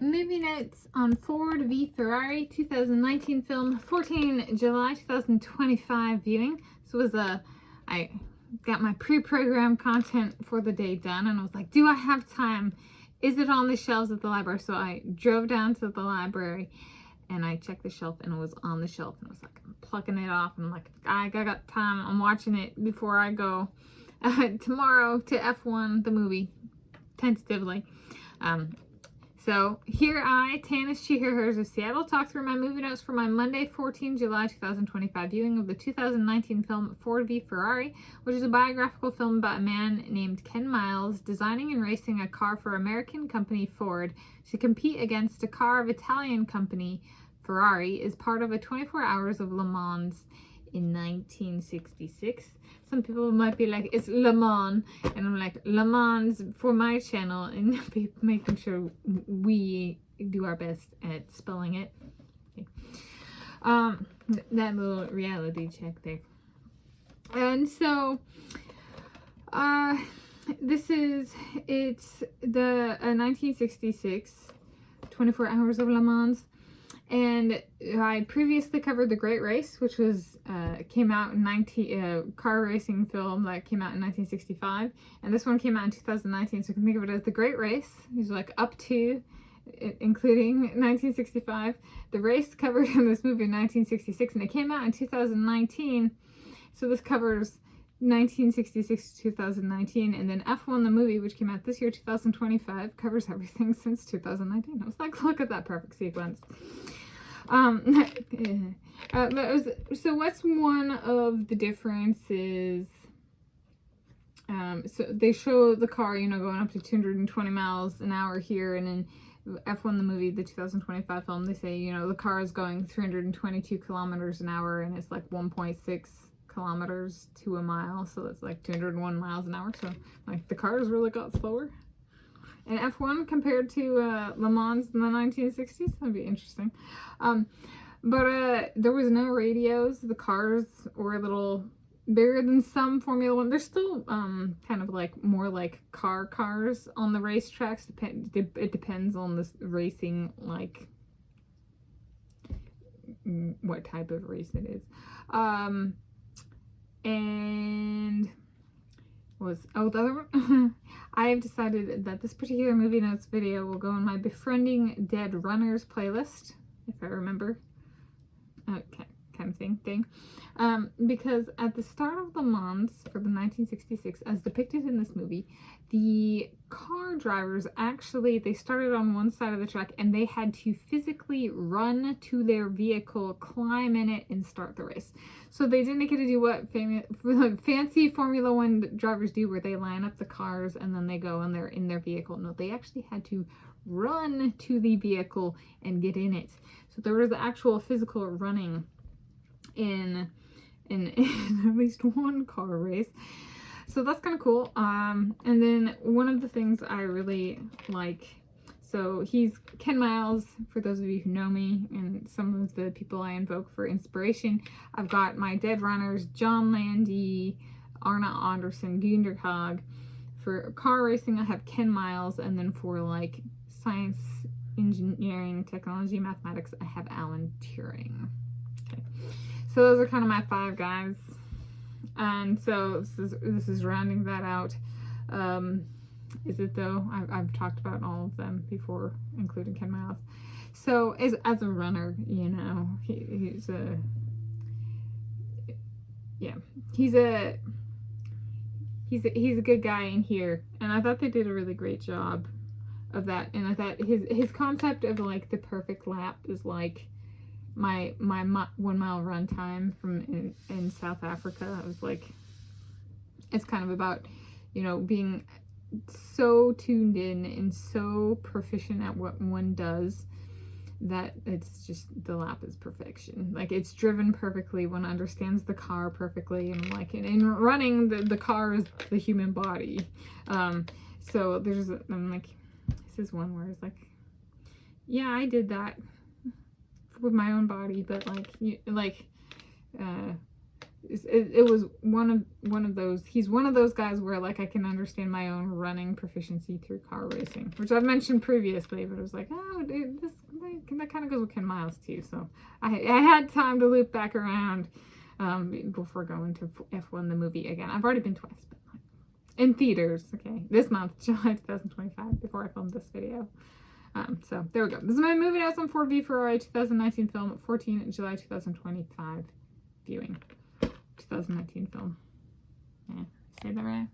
Movie notes on Ford v Ferrari 2019 film, 14 July 2025 viewing. So it was I got my pre-programmed content for the day done, and I was like, do I have time? Is it on the shelves at the library? So I drove down to the library and I checked the shelf, and it was on the shelf, and I was like, I'm plucking it off, and I'm like, I got time. I'm watching it before I go tomorrow to F1, the movie, tentatively. So here I, Tanis Leonhardi of Seattle, talk through my movie notes for my Monday, 14 July 2025 viewing of the 2019 film Ford v Ferrari, which is a biographical film about a man named Ken Miles designing and racing a car for American company Ford to compete against a car of Italian company Ferrari as part of a 24 Hours of Le Mans in 1966. Some people might be like, it's Le Mans, and I'm like, Le Mans for my channel, and making sure we do our best at spelling it. Okay. That little reality check there. And so it's the 1966 24 Hours of Le Mans. And I previously covered The Great Race, which was came out in car racing film that came out in 1965, and this one came out in 2019. So you can think of it as The Great Race. It's like up to, including 1965. The race covered in this movie in 1966, and it came out in 2019. So this covers 1966 to 2019, and then F1 the movie, which came out this year, 2025, covers everything since 2019. I was like, look at that perfect sequence. So what's one of the differences? So they show the car, going up to 220 miles an hour here, and in F1 the movie, the 2025 film, they say, the car is going 322 kilometers an hour, and it's like 1.6 kilometers to a mile, so that's like 201 miles an hour. So like the cars really got slower in F1 compared to Le Mans in the 1960s. That'd be interesting. But there was no radios. The cars were a little bigger than some Formula One. They're still kind of like more like cars on the racetracks. It depends on this racing, like what type of race it is. And the other one? I have decided that this particular movie notes video will go in my Befriending Dead Runners playlist, if I remember. Kind of thing. Because at the start of Le Mans for the 1966, as depicted in this movie, the car drivers they started on one side of the track, and they had to physically run to their vehicle, climb in it, and start the race. So they didn't get to do what fancy Formula One drivers do, where they line up the cars and then they go and they're in their vehicle. No, they actually had to run to the vehicle and get in it. So there was the actual physical running in at least one car race. So that's kind of cool. And then one of the things I really like, so he's Ken Miles, for those of you who know me, and some of the people I invoke for inspiration. I've got my Dead Runners, John Landy, Arne Anderson, Gunderhag. For car racing, I have Ken Miles, and then for like science, engineering, technology, mathematics, I have Alan Turing. Okay. So those are kind of my 5 guys. And so this is rounding that out. Is it though? I've talked about all of them before, including Ken Miles. So as a runner, he's a good guy in here, and I thought they did a really great job of that. And I thought his concept of like the perfect lap is like my 1 mile run time from in South Africa. I was like, it's kind of about, being so tuned in and so proficient at what one does that it's just, the lap is perfection. Like, it's driven perfectly, one understands the car perfectly, and like in running, the car is the human body. So I'm like, this is one where it's like, yeah, I did that with my own body, but it was one of those. He's one of those guys where like I can understand my own running proficiency through car racing, which I've mentioned previously. But it was like, oh, dude, that kind of goes with Ken Miles too. So I had time to loop back around before going to F1 the movie again. I've already been twice, but in theaters. Okay, this month, July 2025, before I filmed this video. So there we go. This is my movie notes on Ford v Ferrari 2019 film, 14 July 2025 viewing. 2019 film. Yeah, say that right?